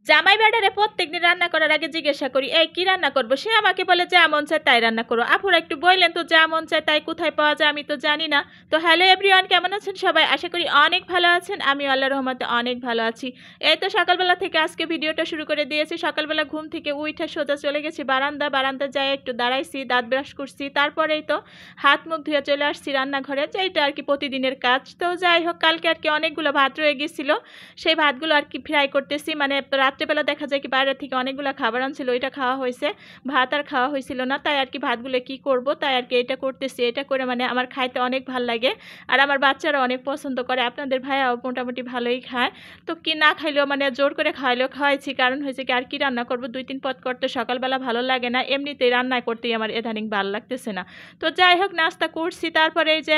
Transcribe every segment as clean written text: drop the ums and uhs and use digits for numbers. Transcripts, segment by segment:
জামাই বেটারে প্রত্যেকদিন রান্না করার আগে জিজ্ঞাসা করি এই কি রান্না করবো, সে আমাকে বলে যা মন চায় তাই রান্না করো। আপুরা একটু বললেন তো যা মন চায় তাই কোথায় পাওয়া যায়, আমি তো জানি না। তো হ্যালো এভরিওয়ান, কেমন আছেন সবাই? আশা করি অনেক ভালো আছেন। আমি আল্লাহর রহমতে অনেক ভালো আছি। এই তো সকালবেলা থেকে আজকে ভিডিওটা শুরু করে দিয়েছি। সকালবেলা ঘুম থেকে উঠে সোজা চলে গেছি বারান্দা যায় একটু দাঁড়াইছি, দাঁত ব্রাশ করছি, তারপরেই তো হাত মুখ ধুয়ে চলে আসছি রান্নাঘরে, যেটা আর কি প্রতিদিনের কাজ। তো যাই হোক, কালকে আর কি অনেকগুলো ভাত রয়ে গেছিলো, সেই ভাতগুলো আর কি ফ্রাই করতেছি। মানে রাত্রেবেলা দেখা যায় কি বাইরে থেকে অনেকগুলো খাবার আনছিল, ওইটা খাওয়া হয়েছে, ভাত আর খাওয়া হয়েছিল না, তাই আর কি ভাতগুলো কি করব, তাই আর কি এটা করতেছি। এটা করে মানে আমার খাইতে অনেক ভাল লাগে, আর আমার বাচ্চারা অনেক পছন্দ করে, আপনাদের ভাইয়াও মোটামুটি ভালোই খায়। তো কি না খাইলেও মানে জোর করে খাওয়াইছি, কারণ হয়েছে কি আর কি রান্না করব, 2-3 পদ করতে সকালবেলা ভালো লাগে না, এমনিতেই রান্না করতেই আমার ইদানিং ভালো লাগতেছে না। তো যাই হোক, নাস্তা করছি। তারপরে এই যে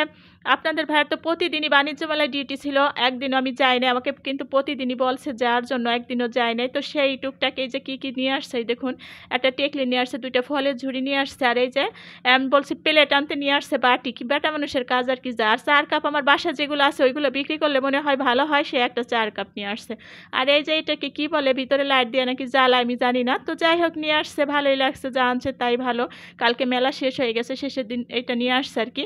আপনাদের ভাইয়ের তো প্রতিদিনই বাণিজ্য মেলায় ডিউটি ছিল, একদিনও আমি যাই না, আমাকে কিন্তু প্রতিদিনই বলছে যাওয়ার জন্য, একদিনও যায় নাই। তো সেই টুকটাক এই যে কী নিয়ে আসছে, এই দেখুন একটা টেকলি নিয়ে আসছে, 2টা ফলের ঝুড়ি নিয়ে আসছে, আর এই যে আমি বলছি প্লেট আনতে নিয়ে আসছে বাটি, কি বেটা মানুষের কাজ আর কি। যা আর 4 কাপ আমার বাসা যেগুলো আছে ওইগুলো বিক্রি করলে মনে হয় ভালো হয়, সে একটা 4 কাপ নিয়ে আসছে। আর এই যে এটাকে কি বলে, ভিতরে লাইট দিয়ে নাকি জ্বালা, আমি জানি না। তো যাই হোক, নিয়ে আসছে, ভালোই লাগছে, যা আনছে তাই ভালো। কালকে মেলা শেষ হয়ে গেছে, শেষের দিন এটা নিয়ে আসছে আর কি।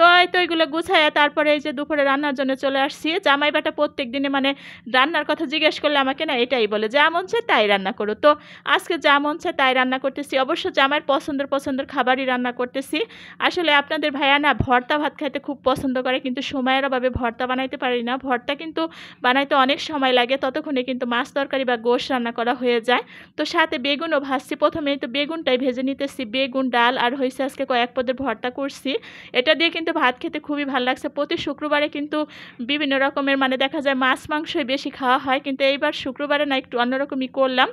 তো এই তো এগুলো গুছাইয়া তারপরে এই যে দুপুরে রান্নার জন্য চলে আসছি। জামাই বেটা প্রত্যেক দিনে মানে রান্নার কথা জিজ্ঞেস করলে আমাকে না এটাই বলে, যা মন চায় তাই রান্না করো। তো আজকে যা মন চায় তাই রান্না করতেছি, অবশ্য জামাইয়ের পছন্দের খাবারই রান্না করতেছি। আসলে আপনাদের ভাইয়া না ভর্তা ভাত খাইতে খুব পছন্দ করে, কিন্তু সময়ের অভাবে ভর্তা বানাইতে পারি না। ভর্তা কিন্তু বানাইতে অনেক সময় লাগে, ততক্ষণে কিন্তু মাছ তরকারি বা গোশ রান্না করা হয়ে যায়। তো সাথে বেগুনও ভাজছি, প্রথমেই তো বেগুনটাই ভেজে নিতেছি, বেগুন ডাল আর হয়েছে আজকে কয়েক পদের ভর্তা করছি। এটা দিয়ে কিন্তু ভাত খেতে খুবই ভালো লাগছে। প্রতি শুক্রবারে কিন্তু বিভিন্ন রকমের মানে দেখা যায় মাছ মাংসই বেশি খাওয়া হয়, কিন্তু এইবার শুক্রবারে না একটু অন্যরকমই করলাম।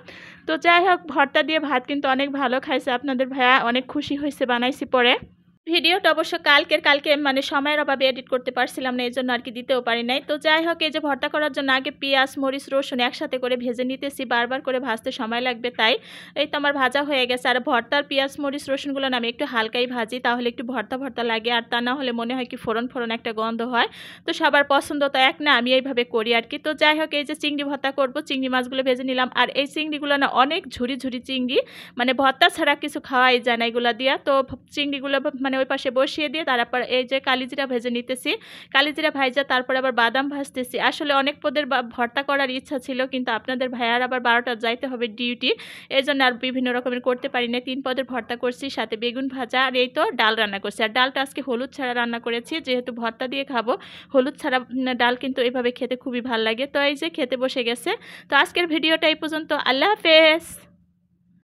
তো যাই হোক, ভর্তা দিয়ে ভাত কিন্তু অনেক ভালো খাইছে, আপনাদের ভাইয়া অনেক খুশি হয়েছে বানাইছি পরে। ভিডিওটা অবশ্য কালকে মানে সময়ের অভাবে এডিট করতে পারছিলাম না, এই জন্য আর কি দিতেও পারি নাই। তো যাই হোক, এই যে ভর্তা করার জন্য আগে পেঁয়াজ মরিচ রসুন একসাথে করে ভেজে নিতেছি, বারবার করে ভাজতে সময় লাগবে তাই। এই তো আমার ভাজা হয়ে গেছে। আর ভর্তার পেঁয়াজ মরিচ রসুনগুলো না আমি একটু হালকাই ভাজি, তাহলে একটু ভর্তা লাগে, আর তা না হলে মনে হয় কি ফোড়ন একটা গন্ধ হয়। তো সবার পছন্দ তো এক না, আমি এইভাবে করি আর কি। তো যাই হোক, এই যে চিংড়ি ভর্তা করব, চিংড়ি মাছগুলো ভেজে নিলাম। আর এই চিংড়িগুলো না অনেক ঝুরি চিংড়ি, মানে ভর্তা ছাড়া কিছু খাওয়াই যায় না এগুলো দিয়া। তো চিংড়িগুলো মানে ওই পাশে বসিয়ে দিয়ে তারপর এই যে কালিজিরা ভেজে নিতেছি, কালিজিরা ভাইজা তারপর আবার বাদাম ভাজতেছি। আসলে অনেক পদের ভর্তা করার ইচ্ছা ছিল, কিন্তু আপনাদের ভাইয়ার আবার 12টা যাইতে হবে ডিউটি, এই জন্য আর বিভিন্ন রকমের করতে পারি না। 3 পদের ভর্তা করছি, সাথে বেগুন ভাজা, আর এই তো ডাল রান্না করছি। আর ডালটা আজকে হলুদ ছাড়া রান্না করেছি, যেহেতু ভর্তা দিয়ে খাবো, হলুদ ছাড়া ডাল কিন্তু এভাবে খেতে খুবই ভালো লাগে। তো এই যে খেতে বসে গেছে। তো আজকের ভিডিওটা এই পর্যন্ত, আল্লাহ হাফেজ।